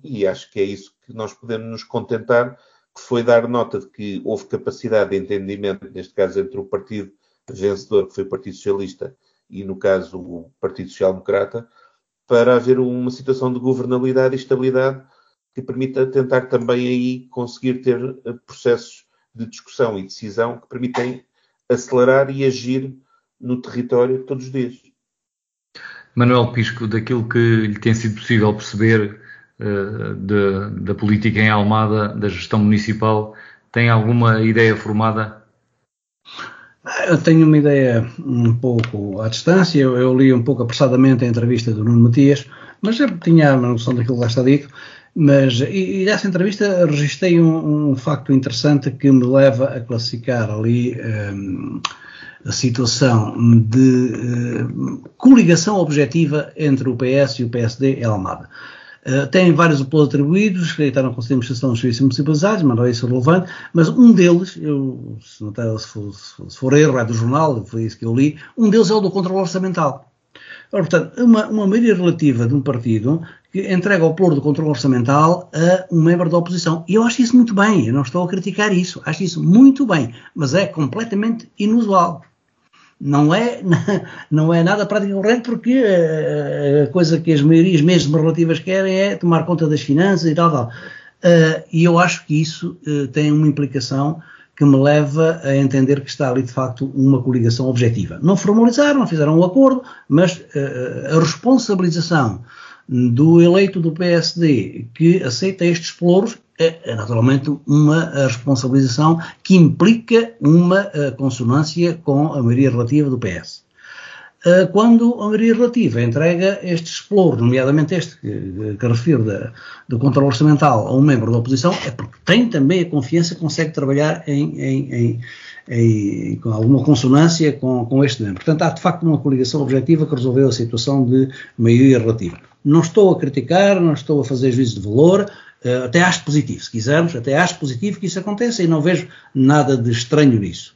e acho que é isso que nós podemos nos contentar, que foi dar nota de que houve capacidade de entendimento, neste caso entre o partido vencedor, que foi o Partido Socialista, e no caso o Partido Social Democrata, para haver uma situação de governabilidade e estabilidade que permita tentar também aí conseguir ter processos de discussão e decisão que permitem acelerar e agir no território todos os dias. Manuel Pisco, daquilo que lhe tem sido possível perceber da política em Almada, da gestão municipal, tem alguma ideia formada? Eu tenho uma ideia um pouco à distância. Eu li um pouco apressadamente a entrevista do Nuno Matias, mas já tinha a noção daquilo que lá está dito. E nessa entrevista registrei um facto interessante que me leva a classificar ali a situação de coligação objetiva entre o PS e o PSD em Almada. Tem vários apoios atribuídos, que está no Conselho de Administração dos Serviços Municipalizados, mas não é isso relevante, mas um deles, se for erro, é do jornal, foi isso que eu li, um deles é o do controle orçamental. Ora, portanto, uma maioria relativa de um partido que entrega o pluro do controle orçamental a um membro da oposição. E eu acho isso muito bem, eu não estou a criticar isso, acho isso muito bem, mas é completamente inusual. Não é nada prática corrente, porque a coisa que as maiorias mesmo relativas querem é tomar conta das finanças e tal. E eu acho que isso tem uma implicação que me leva a entender que está ali de facto uma coligação objetiva. Não formalizaram, não fizeram um acordo, mas a responsabilização do eleito do PSD que aceita estes pluros é naturalmente uma responsabilização que implica uma consonância com a maioria relativa do PS. Quando a maioria relativa entrega estes pluros, nomeadamente este que refiro do controle orçamental a um membro da oposição, é porque tem também a confiança que consegue trabalhar com alguma consonância com este membro. Portanto, há de facto uma coligação objetiva que resolveu a situação de maioria relativa. Não estou a criticar, não estou a fazer juízo de valor, até acho positivo, se quisermos, até acho positivo que isso aconteça e não vejo nada de estranho nisso.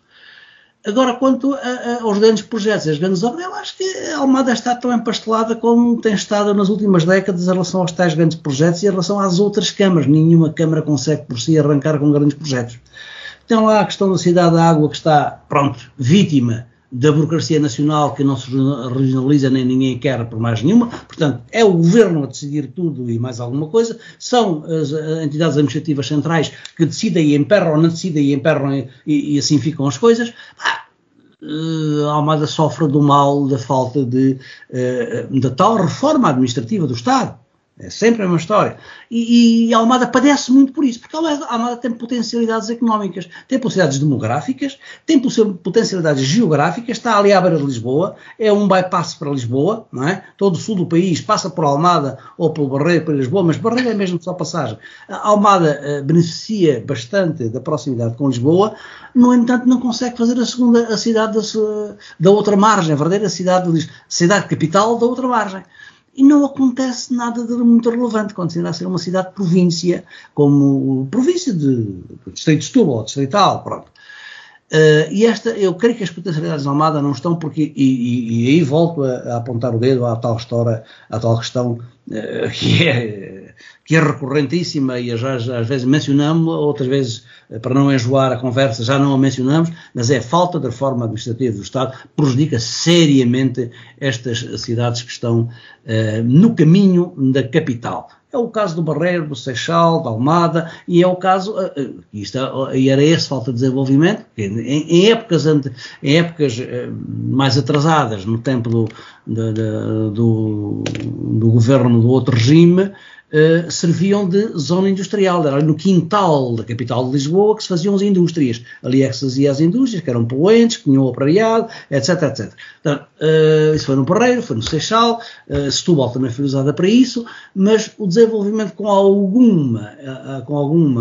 Agora, quanto aos grandes projetos, as grandes obras, eu acho que a Almada está tão empastelada como tem estado nas últimas décadas em relação aos tais grandes projetos e em relação às outras câmaras. Nenhuma câmara consegue por si arrancar com grandes projetos. Tem lá a questão da cidade da água que está, vítima da burocracia nacional que não se regionaliza nem ninguém quer por mais nenhuma. Portanto, é o governo a decidir tudo e mais alguma coisa. São as entidades administrativas centrais que decidem e emperram, não decidem e emperram e assim ficam as coisas. A Almada sofre do mal da falta da tal reforma administrativa do Estado. É sempre a mesma história. E a Almada padece muito por isso, porque a Almada tem potencialidades económicas, tem potencialidades demográficas, tem potencialidades geográficas, está ali à beira de Lisboa, é um bypass para Lisboa, não é? Todo o sul do país passa por Almada ou pelo Barreiro para Lisboa, mas Barreiro é mesmo só passagem. A Almada beneficia bastante da proximidade com Lisboa, no entanto não consegue fazer a cidade da outra margem, a verdadeira cidade capital da outra margem. E não acontece nada de muito relevante, continua a ser uma cidade-província, como província do distrito de Setúbal, distrital, pronto. Eu creio que as potencialidades de Almada não estão porque, e aí volto a apontar o dedo à tal história, à tal questão que é recorrentíssima e às vezes mencionamos, outras vezes, para não enjoar a conversa, já não a mencionamos, mas é a falta de reforma administrativa do Estado prejudica seriamente estas cidades que estão no caminho da capital. É o caso do Barreiro, do Seixal, da Almada, e é o caso, e era esse falta de desenvolvimento, que em épocas mais atrasadas, no tempo do governo do outro regime, serviam de zona industrial. Era no quintal da capital de Lisboa que se faziam as indústrias. Ali é que se fazia as indústrias, que eram poluentes, que tinham operariado, etc, etc. Então, isso foi no Barreiro, foi no Seixal, Setúbal também foi usada para isso, mas o desenvolvimento com alguma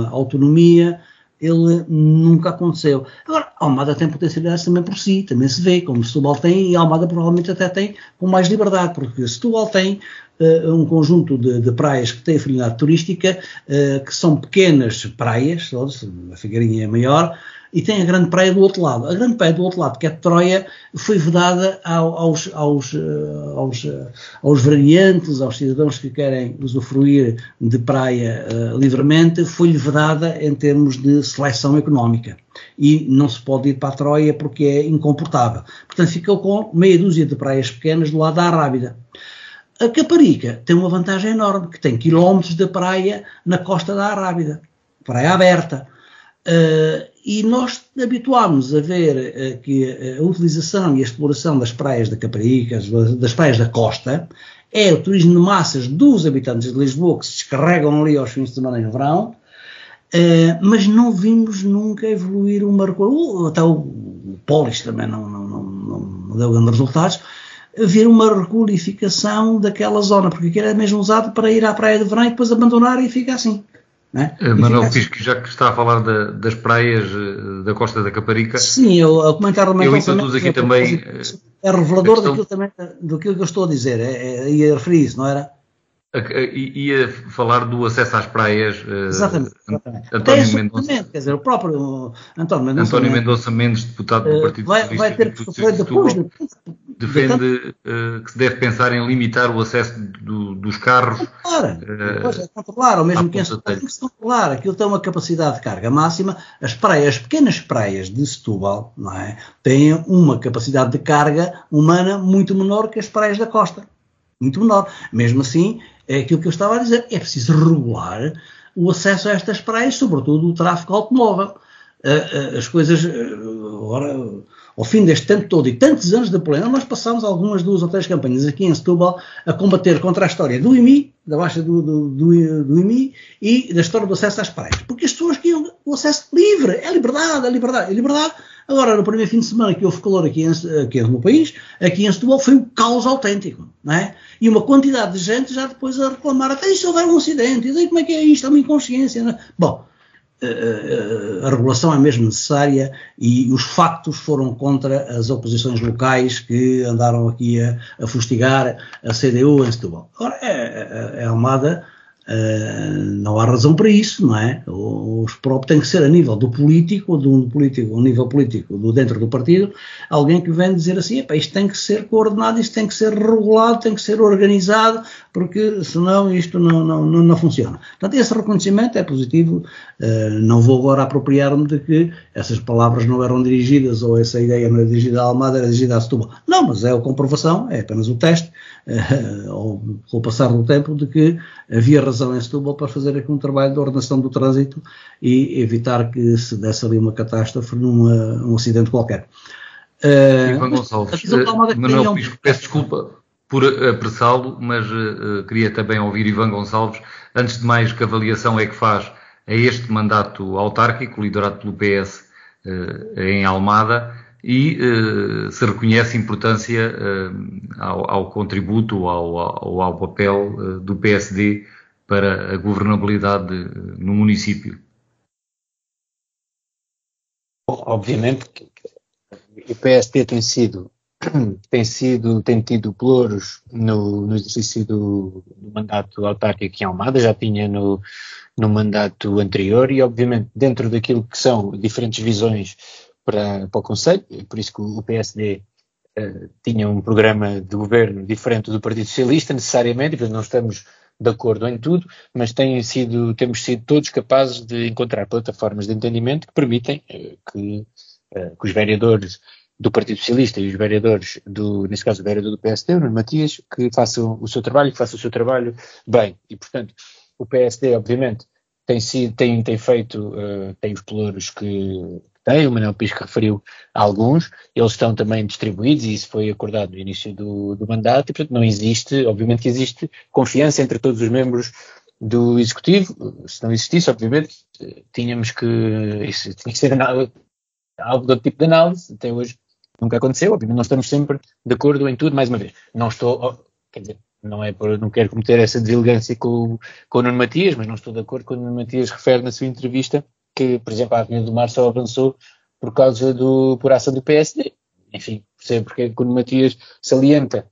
autonomia ele nunca aconteceu. Agora, Almada tem potencialidades também por si, também se vê, como Setúbal tem, e Almada provavelmente até tem com mais liberdade, porque Setúbal tem um conjunto de praias que têm afinidade turística, que são pequenas praias, a Figueirinha é maior, e tem a grande praia do outro lado. A grande praia do outro lado, que é de Troia, foi vedada aos variantes, aos cidadãos que querem usufruir de praia livremente, foi-lhe vedada em termos de seleção económica. E não se pode ir para a Troia porque é incomportável. Portanto, ficou com meia dúzia de praias pequenas do lado da Arrábida. A Caparica tem uma vantagem enorme, que tem quilómetros de praia na costa da Arrábida, praia aberta. E nós habituámos a ver que a utilização e a exploração das praias da Caparica, das praias da costa, é o turismo de massas dos habitantes de Lisboa que se descarregam ali aos fins de semana em verão, mas não vimos nunca evoluir uma recualificação, até o Polis também não deu grandes resultados, ver uma requalificação daquela zona, porque aquilo é mesmo usado para ir à praia de verão e depois abandonar e fica assim. Manuel Pisco, já que está a falar das praias da Costa da Caparica, sim, eu comentar eu introduzo aqui também é revelador daquilo que eu estou a dizer, ia referir isso, não era? Ia falar do acesso às praias. Exatamente. António Mendonça, quer dizer, o próprio António Mendonça Mendes, deputado do Partido Socialista, vai ter que sofrer depois. Defende que se deve pensar em limitar o acesso dos carros. Controlar, ao mesmo que tem que se controlar. Aquilo tem uma capacidade de carga máxima. As pequenas praias de Setúbal, não é, têm uma capacidade de carga humana muito menor que as praias da costa. Muito menor. Mesmo assim, é aquilo que eu estava a dizer. É preciso regular o acesso a estas praias, sobretudo o tráfego automóvel. As coisas, agora, ao fim deste tempo todo e tantos anos de problema, nós passámos algumas 2 ou 3 campanhas aqui em Setúbal a combater contra a história do IMI, da baixa do IMI e da história do acesso às praias. Porque as pessoas queriam o acesso livre. É liberdade. Agora, no primeiro fim de semana que houve calor aqui no país, aqui em Setúbal, foi um caos autêntico, não é? E uma quantidade de gente já depois a reclamar, até se houver um acidente, e daí como é que é isto? É uma inconsciência, não é? Bom, a regulação é mesmo necessária e os factos foram contra as oposições locais que andaram aqui a fustigar a CDU em Setúbal. Agora, Almada, não há razão para isso, não é? Os próprios tem que ser a nível do político, um nível político do dentro do partido, alguém que vem dizer assim, isto tem que ser coordenado, isto tem que ser regulado, tem que ser organizado, porque senão isto não funciona. Portanto, esse reconhecimento é positivo. Não vou agora apropriar-me de que essas palavras não eram dirigidas, ou essa ideia não era dirigida a Almada, era dirigida a Setúbal. Não, mas é a comprovação, é apenas o teste, com o passar do tempo, de que havia razão em Setúbal para fazer aqui um trabalho de ordenação do trânsito e evitar que se desse ali uma catástrofe num acidente qualquer. Ivan Gonçalves, Manuel Pisco, peço desculpa por apressá-lo, mas queria também ouvir Ivan Gonçalves. Antes de mais, que avaliação é que faz a este mandato autárquico, liderado pelo PS em Almada, e se reconhece importância ao contributo ou ao papel do PSD para a governabilidade no município? Obviamente que o PSD tem tido pelouros no exercício do mandato autárquico em Almada, já tinha no mandato anterior, e obviamente dentro daquilo que são diferentes visões para o Conselho, por isso que o PSD tinha um programa de governo diferente do Partido Socialista, necessariamente, e portanto não estamos de acordo em tudo, mas temos sido todos capazes de encontrar plataformas de entendimento que permitem que os vereadores do Partido Socialista e os vereadores nesse caso o vereador do PSD, o Nuno Matias, que façam o seu trabalho bem. E, portanto, o PSD, obviamente, tem os pelouros que tem, o Manuel Pisco referiu a alguns, eles estão também distribuídos e isso foi acordado no início do mandato, e, portanto, não existe, obviamente que existe confiança entre todos os membros do Executivo. Se não existisse, obviamente, tinha que ser algo de outro tipo de análise. Até hoje nunca aconteceu, obviamente não estamos sempre de acordo em tudo, mais uma vez. Não quero cometer essa deselegância com o Nuno Matias, mas não estou de acordo quando o Nuno Matias refere na sua entrevista que, por exemplo, a Avenida do Mar só avançou por ação do PSD. Enfim, percebo porque o Nuno Matias salienta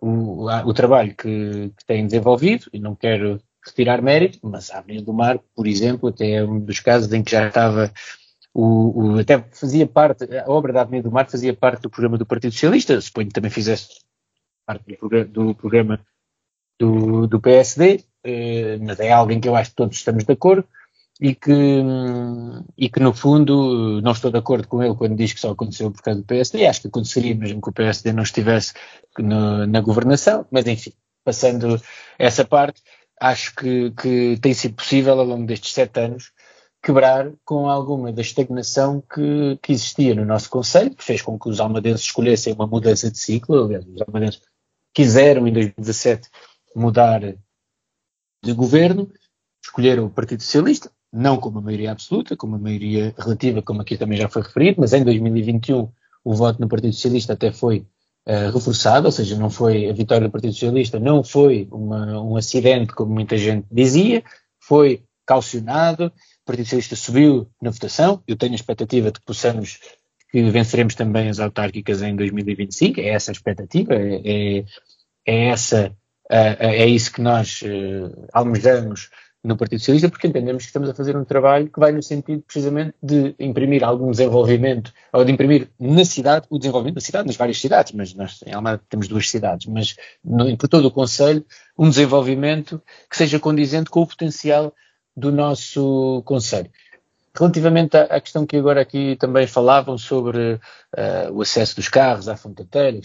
o trabalho que tem desenvolvido, e não quero retirar mérito, mas a Avenida do Mar, por exemplo, até é um dos casos em que já estava até fazia parte, a obra da Avenida do Mar fazia parte do programa do Partido Socialista, suponho que também fizesse parte do programa do PSD, mas é alguém que eu acho que todos estamos de acordo, e que no fundo não estou de acordo com ele quando diz que só aconteceu por causa do PSD. Acho que aconteceria mesmo que o PSD não estivesse na governação, mas enfim, passando essa parte, acho que tem sido possível, ao longo destes 7 anos, quebrar com alguma da estagnação que existia no nosso concelho, que fez com que os almadenses escolhessem uma mudança de ciclo. Aliás, os almadenses quiseram, em 2017, mudar de governo, escolheram o Partido Socialista, não com uma maioria absoluta, com uma maioria relativa, como aqui também já foi referido, mas em 2021 o voto no Partido Socialista até foi reforçado, ou seja, não foi a vitória do Partido Socialista, não foi um acidente, como muita gente dizia, foi calcionado, o Partido Socialista subiu na votação. Eu tenho a expectativa de que venceremos também as autárquicas em 2025, é essa a expectativa, é isso que nós almejamos no Partido Socialista, porque entendemos que estamos a fazer um trabalho que vai no sentido precisamente de imprimir algum desenvolvimento, ou de imprimir na cidade, o desenvolvimento da cidade, nas várias cidades, mas nós em Almada temos 2 cidades, mas por todo o concelho, um desenvolvimento que seja condizente com o potencial do nosso concelho. Relativamente à questão que agora aqui também falavam sobre o acesso dos carros à Fonte da Telha,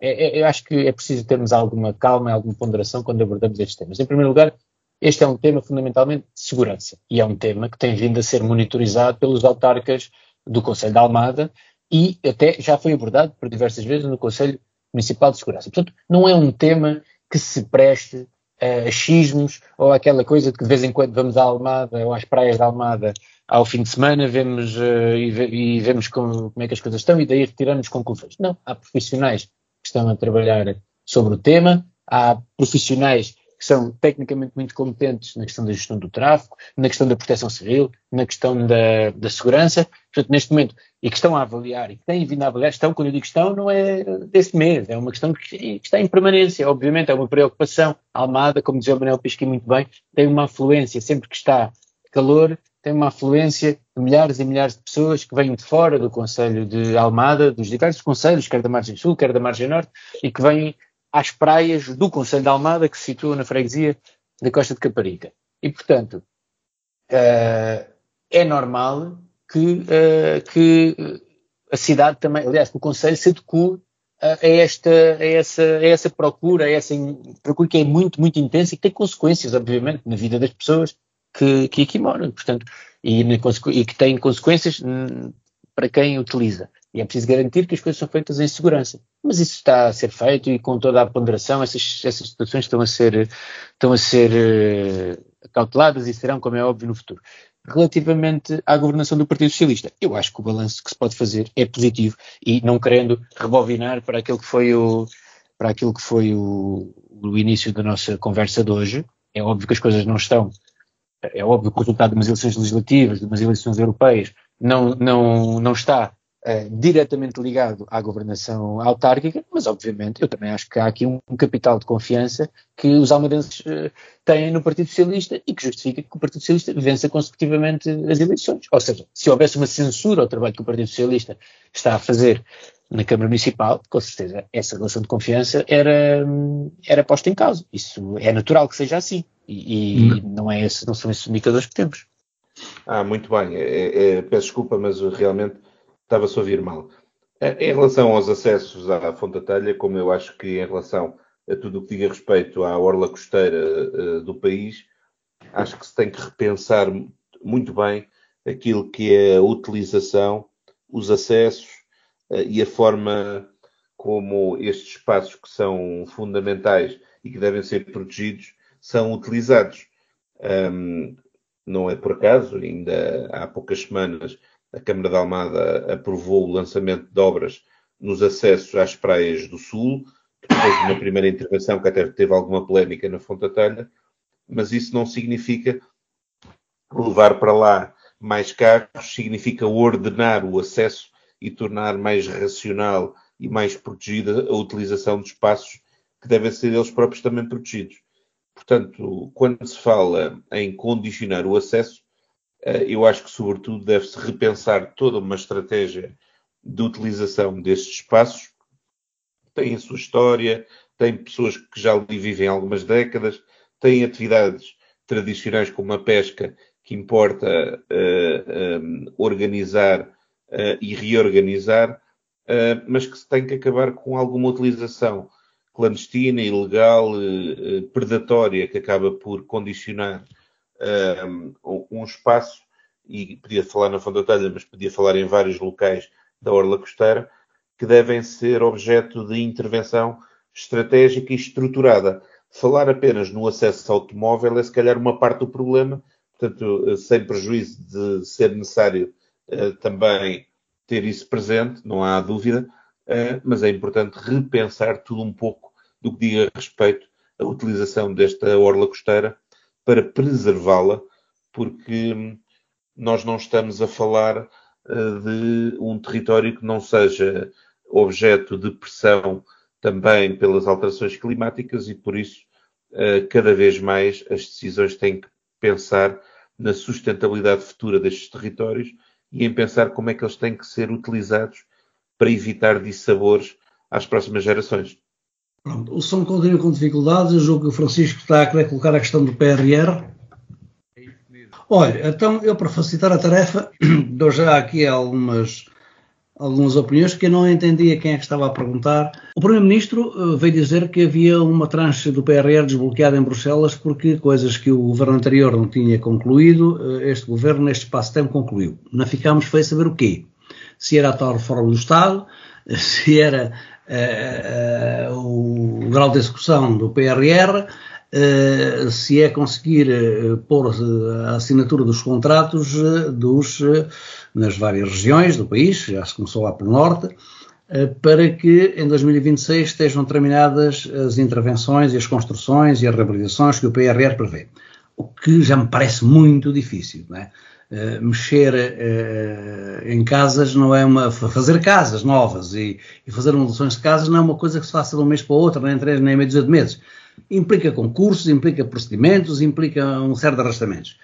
eu acho que é preciso termos alguma calma e alguma ponderação quando abordamos estes temas. Em primeiro lugar, este é um tema fundamentalmente de segurança e é um tema que tem vindo a ser monitorizado pelos autarcas do Concelho de Almada e até já foi abordado por diversas vezes no Conselho Municipal de Segurança. Portanto, não é um tema que se preste a achismos ou aquela coisa de que de vez em quando vamos à Almada ou às praias da Almada ao fim de semana, vemos e vemos como é que as coisas estão e daí retiramos conclusões. Não, há profissionais que estão a trabalhar sobre o tema, há profissionais que são tecnicamente muito competentes na questão da gestão do tráfego, na questão da proteção civil, na questão da segurança. Portanto, neste momento, e que estão a avaliar, e que têm vindo a avaliar, quando eu digo estão, não é deste mês, é uma questão que está em permanência. Obviamente, é uma preocupação. A Almada, como dizia o Manuel Pisco muito bem, tem uma afluência, sempre que está calor, tem uma afluência de milhares e milhares de pessoas que vêm de fora do Concelho de Almada, dos diversos concelhos, quer da Margem Sul, quer da Margem Norte, e que vêm às praias do Concelho de Almada, que se situa na freguesia da Costa de Caparica. E, portanto, é normal que a cidade também, aliás, que o Concelho se adeque a essa procura, procura que é muito, muito intensa e que tem consequências, obviamente, na vida das pessoas que aqui moram, portanto, e que tem consequências para quem utiliza. E é preciso garantir que as coisas são feitas em segurança. Mas isso está a ser feito e com toda a ponderação essas situações estão a ser cauteladas e serão, como é óbvio, no futuro. Relativamente à governação do Partido Socialista, eu acho que o balanço que se pode fazer é positivo e não querendo rebobinar para aquilo que foi o início da nossa conversa de hoje. É óbvio que as coisas não estão. É óbvio que o resultado de umas eleições legislativas, de umas eleições europeias, não está diretamente ligado à governação autárquica, mas obviamente eu também acho que há aqui um capital de confiança que os almadenses têm no Partido Socialista e que justifica que o Partido Socialista vença consecutivamente as eleições. Ou seja, se houvesse uma censura ao trabalho que o Partido Socialista está a fazer na Câmara Municipal, com certeza essa relação de confiança era posta em causa. Isso é natural que seja assim e não são esses indicadores que temos. Muito bem. Peço desculpa, mas realmente estava-se a ouvir mal. Em relação aos acessos à Fonte da Telha, como eu acho que em relação a tudo o que diga respeito à orla costeira do país, acho que se tem que repensar muito bem aquilo que é a utilização, os acessos e a forma como estes espaços que são fundamentais e que devem ser protegidos são utilizados. Não é por acaso, ainda há poucas semanas a Câmara de Almada aprovou o lançamento de obras nos acessos às praias do Sul, depois de uma primeira intervenção que até teve alguma polémica na Fonte da Telha, mas isso não significa levar para lá mais carros, significa ordenar o acesso e tornar mais racional e mais protegida a utilização de espaços que devem ser eles próprios também protegidos. Portanto, quando se fala em condicionar o acesso, eu acho que, sobretudo, deve-se repensar toda uma estratégia de utilização destes espaços. Tem a sua história, tem pessoas que já ali vivem há algumas décadas, tem atividades tradicionais como a pesca, que importa organizar e reorganizar, mas que se tem que acabar com alguma utilização clandestina, ilegal, predatória, que acaba por condicionar um espaço, e podia falar na Fonte da Telha, mas podia falar em vários locais da orla costeira, que devem ser objeto de intervenção estratégica e estruturada. Falar apenas no acesso automóvel é se calhar uma parte do problema, portanto, sem prejuízo de ser necessário também ter isso presente, não há dúvida, mas é importante repensar tudo um pouco do que diga respeito à utilização desta orla costeira para preservá-la, porque nós não estamos a falar de um território que não seja objeto de pressão também pelas alterações climáticas e, por isso, cada vez mais as decisões têm que pensar na sustentabilidade futura destes territórios e em pensar como é que eles têm que ser utilizados para evitar dissabores às próximas gerações. Pronto, o som continua com dificuldades. Eu julgo que o Francisco está a querer colocar a questão do PRR. Olha, então eu, para facilitar a tarefa, dou já aqui algumas opiniões que eu não entendia quem é que estava a perguntar. O Primeiro-Ministro veio dizer que havia uma tranche do PRR desbloqueada em Bruxelas porque coisas que o governo anterior não tinha concluído, este governo, neste espaço de tempo, concluiu. Não ficámos foi saber o quê? Se era a tal reforma do Estado, se era o grau de execução do PRR, se é conseguir pôr a assinatura dos contratos nas várias regiões do país, já se começou lá pelo norte, para que em 2026 estejam terminadas as intervenções e as construções e as reabilitações que o PRR prevê. O que já me parece muito difícil, não é? Mexer em casas não é fazer casas novas e fazer remodelações de casas não é uma coisa que se faça de um mês para o outro, nem 3 nem meio dúzia de meses. Implica concursos, implica procedimentos, implica um certo de arrastamentos.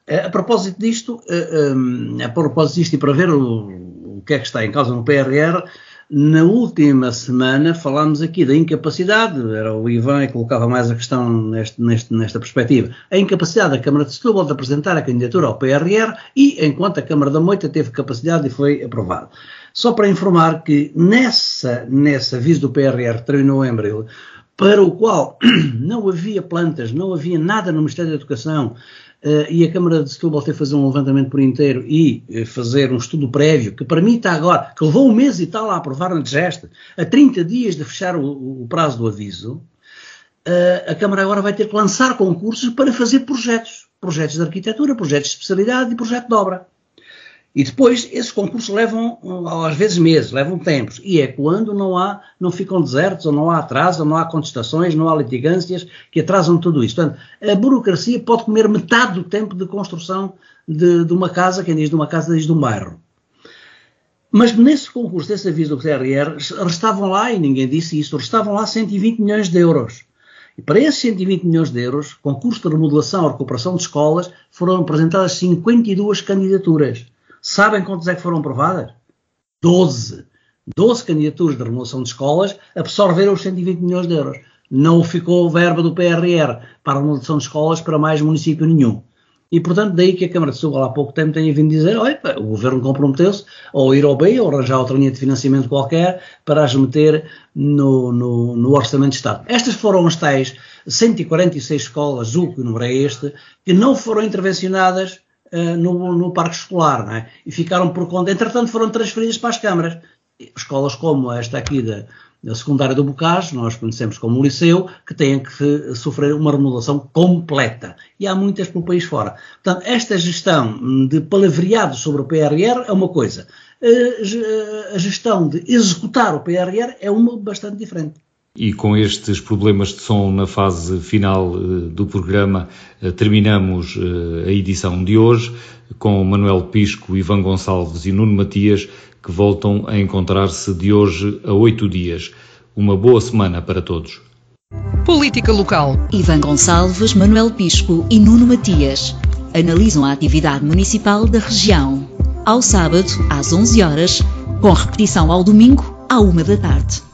A propósito disto e para ver o que é que está em causa no PRR, na última semana falámos aqui da incapacidade, era o Ivan que colocava mais a questão nesta perspectiva, a incapacidade da Câmara de Setúbal de apresentar a candidatura ao PRR e enquanto a Câmara da Moita teve capacidade e foi aprovado. Só para informar que nesse aviso do PRR que terminou em abril, para o qual não havia plantas, não havia nada no Ministério da Educação, e a Câmara de Setúbal teve que fazer um levantamento por inteiro e fazer um estudo prévio, que para mim está agora, que levou um mês e tal a aprovar na DGEST, a 30 dias de fechar o prazo do aviso, a Câmara agora vai ter que lançar concursos para fazer projetos de arquitetura, projetos de especialidade e projeto de obra. E depois esses concursos levam, às vezes meses, levam tempos. E é quando não ficam desertos, ou não há atraso, ou não há contestações, não há litigâncias que atrasam tudo isso. Portanto, a burocracia pode comer metade do tempo de construção de uma casa, quem diz de uma casa diz de um bairro. Mas nesse concurso, desse aviso do PRR, restavam lá, e ninguém disse isso, restavam lá 120 milhões de euros. E para esses 120 milhões de euros, concurso de remodelação ou recuperação de escolas, foram apresentadas 52 candidaturas. Sabem quantas é que foram aprovadas? 12. 12 candidaturas de remodelação de escolas absorveram os 120 milhões de euros. Não ficou verba do PRR para a remodelação de escolas para mais município nenhum. E, portanto, daí que a Câmara de Setúbal há pouco tempo tenha vindo dizer, olha, o Governo comprometeu-se ou ir ao BEI ou arranjar outra linha de financiamento qualquer para as meter no Orçamento de Estado. Estas foram as tais 146 escolas, julgo que o número é este, que não foram intervencionadas no parque escolar, não é? E ficaram por conta, entretanto foram transferidas para as câmaras. Escolas como esta aqui da secundária do Bocage, nós conhecemos como Liceu, que têm que sofrer uma remodelação completa. E há muitas pelo país fora. Portanto, esta gestão de palavreado sobre o PRR é uma coisa. A gestão de executar o PRR é uma bastante diferente. E com estes problemas de som na fase final do programa, terminamos a edição de hoje com Manuel Pisco, Ivan Gonçalves e Nuno Matias, que voltam a encontrar-se de hoje a 8 dias. Uma boa semana para todos. Política Local. Ivan Gonçalves, Manuel Pisco e Nuno Matias analisam a atividade municipal da região. Ao sábado, às 11 horas, com repetição ao domingo, à 1 da tarde.